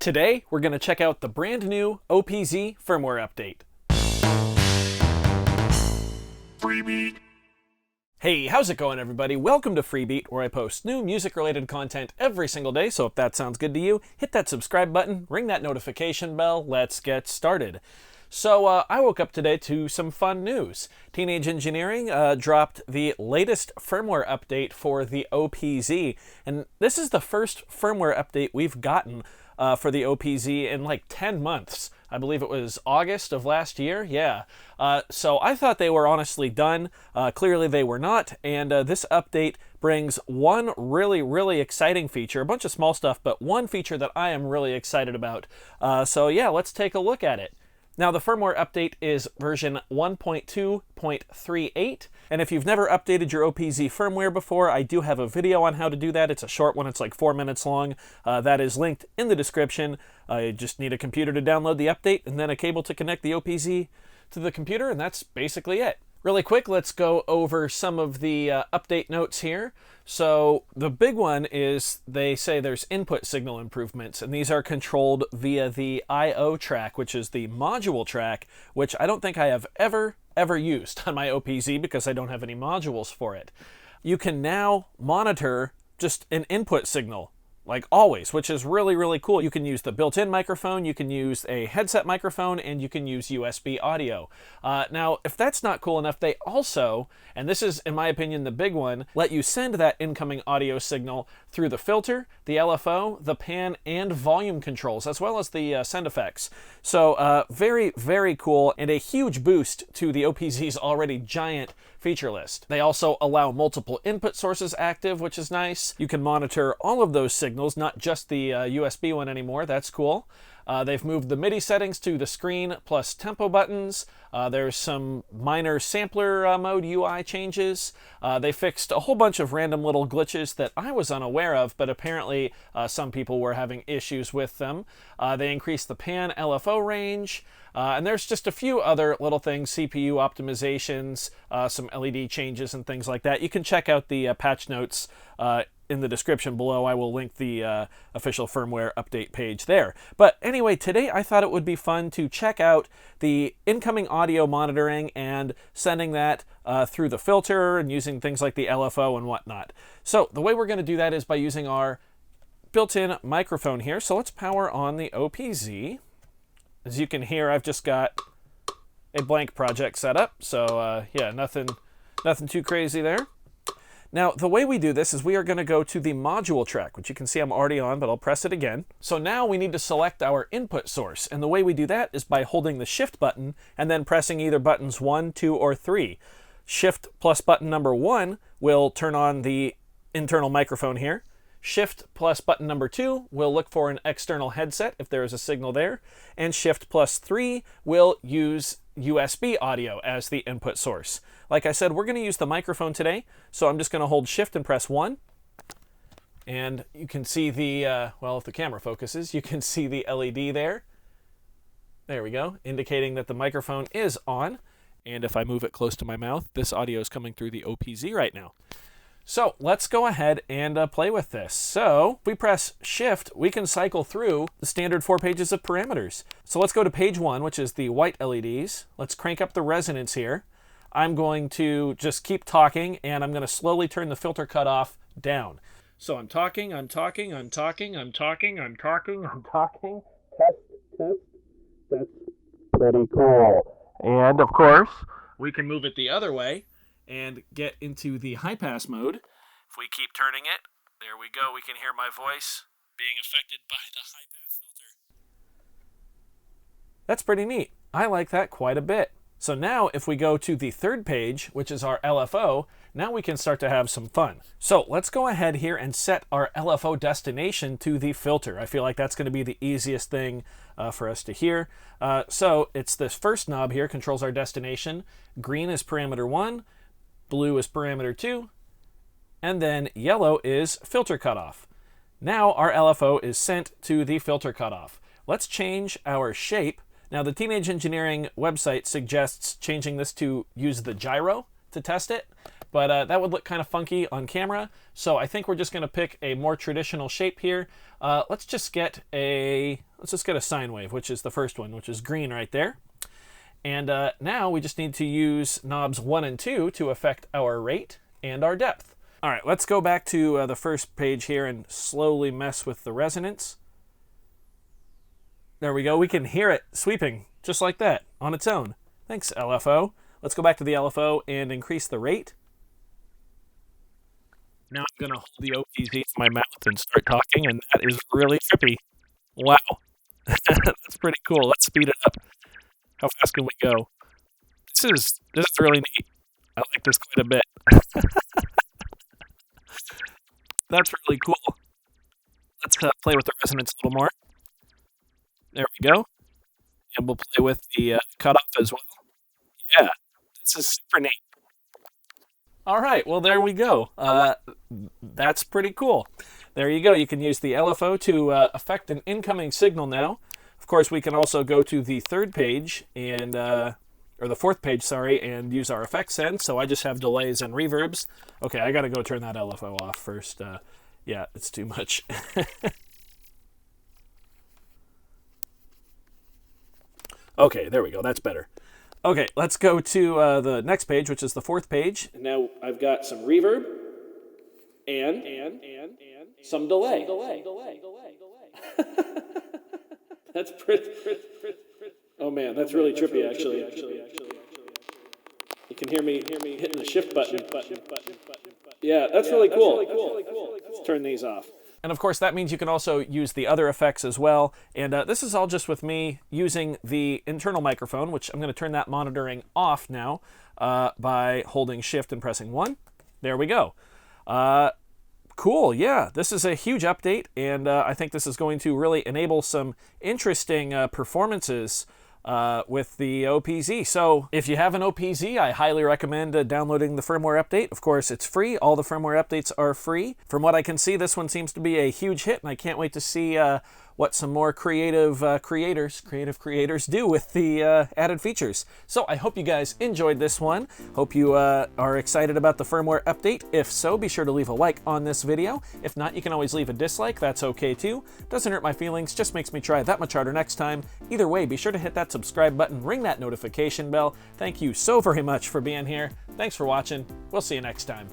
Today, we're going to check out the brand new OPZ firmware update. Freebeat. Hey, how's it going, everybody? Welcome to Freebeat, where I post new music-related content every single day, so if that sounds good to you, hit that subscribe button, ring that notification bell, let's get started. So, I woke up today to some fun news. Teenage Engineering dropped the latest firmware update for the OPZ, and this is the first firmware update we've gotten for the OPZ in like 10 months. I believe it was August of last year. Yeah. So I thought they were honestly done. Clearly they were not. And this update brings one really exciting feature, a bunch of small stuff, but one feature that I am really excited about. So yeah, let's take a look at it. Now, the firmware update is version 1.2.38, and if you've never updated your OPZ firmware before, I do have a video on how to do that. It's a short one, it's like 4 minutes long. That is linked in the description. You just need a computer to download the update, and then a cable to connect the OPZ to the computer, and that's basically it. Really quick, let's go over some of the update notes here. So the big one is they say there's input signal improvements, and these are controlled via the I/O track, which is the module track, which I don't think I have ever used on my OPZ because I don't have any modules for it. You can now monitor just an input signal, like always, which is really cool. You can use the built-in microphone, you can use a headset microphone, and you can use USB audio. Now, if that's not cool enough, they also, and this is, in my opinion, the big one, let you send that incoming audio signal through the filter, the LFO, the pan, and volume controls, as well as the send effects. So very cool, and a huge boost to the OPZ's already giant feature list. They also allow multiple input sources active, which is nice. You can monitor all of those signals, not just the USB one anymore. That's cool. They've moved the MIDI settings to the screen plus tempo buttons. There's some minor sampler mode UI changes. They fixed a whole bunch of random little glitches that I was unaware of, but apparently some people were having issues with them. They increased the pan LFO range. And there's just a few other little things, CPU optimizations, some LED changes and things like that. You can check out the patch notes in the description below. I will link the official firmware update page there. But anyway, today I thought it would be fun to check out the incoming audio monitoring and sending that through the filter and using things like the LFO and whatnot. So the way we're going to do that is by using our built-in microphone here. So let's power on the OPZ. As you can hear, I've just got a blank project set up, so yeah, nothing too crazy there. Now, the way we do this is we are going to go to the module track, which you can see I'm already on, but I'll press it again. So now we need to select our input source, and the way we do that is by holding the Shift button and then pressing either buttons 1, 2, or 3. Shift plus button number 1 will turn on the internal microphone here. Shift plus button number 2 will look for an external headset if there is a signal there, and Shift plus 3 will use USB audio as the input source. Like I said, we're going to use the microphone today, so I'm just going to hold Shift and press 1, and you can see the, well, if the camera focuses, you can see the LED there. There we go, indicating that the microphone is on, and if I move it close to my mouth, this audio is coming through the OPZ right now. So let's go ahead and play with this. So if we press Shift, we can cycle through the standard 4 pages of parameters. So let's go to page 1, which is the white LEDs. Let's crank up the resonance here. I'm going to just keep talking, and I'm going to slowly turn the filter cutoff down. So I'm talking. That's pretty cool. And of course, we can move it the other way and get into the high pass mode. If we keep turning it, there we go. We can hear my voice being affected by the high pass filter. That's pretty neat. I like that quite a bit. So now if we go to the third page, which is our LFO, now we can start to have some fun. So let's go ahead here and set our Lfo Destination to the filter. I feel like that's going to be the easiest thing for us to hear. So it's this first knob here, controls our destination. Green is parameter 1. Blue is parameter 2, and then yellow is filter cutoff. Now our LFO is sent to the filter cutoff. Let's change our shape. Now the Teenage Engineering website suggests changing this to use the gyro to test it. but that would look kind of funky on camera. So I think we're just going to pick a more traditional shape here. Let's just get a sine wave, which is the first one, which is green right there. And now we just need to use knobs 1 and 2 to affect our rate and our depth. All right, let's go back to the first page here and slowly mess with the resonance. There we go. We can hear it sweeping just like that on its own. Thanks, LFO. Let's go back to the LFO and increase the rate. Now I'm going to hold the OPZ in my mouth and start talking, and that is really trippy. Wow. That's pretty cool. Let's speed it up. How fast can we go? This is really neat. I like this quite a bit. That's really cool. Let's play with the resonance a little more. There we go. And we'll play with the cutoff as well. Yeah, this is super neat. All right, well, there we go. That's pretty cool. There you go. You can use the LFO to affect an incoming signal now. Of course, we can also go to the third page and or the fourth page, sorry, and use our effects send. So I just have delays and reverbs. Okay, I got to go turn that LFO off first. Yeah, it's too much. Okay, there we go. That's better. Okay, let's go to the next page, which is the fourth page. Now I've got some reverb and some delay. That's pretty. Oh man, that's really trippy actually. You can hear me hitting the shift button. Yeah, that's really cool. Let's turn these off. And of course, that means you can also use the other effects as well. And this is all just with me using the internal microphone, which I'm going to turn that monitoring off now by holding Shift and pressing 1. There we go. Cool, yeah, this is a huge update, and I think this is going to really enable some interesting performances with the OPZ. So if you have an OPZ, I highly recommend downloading the firmware update. Of course, it's free. All the firmware updates are free. From what I can see, this one seems to be a huge hit, and I can't wait to see what some more creative creators do with the added features. So I hope you guys enjoyed this one. Hope you are excited about the firmware update. If so, be sure to leave a like on this video. If not, you can always leave a dislike. That's okay too. Doesn't hurt my feelings, just makes me try that much harder next time. Either way, be sure to hit that subscribe button, ring that notification bell. Thank you so very much for being here. Thanks for watching. We'll see you next time.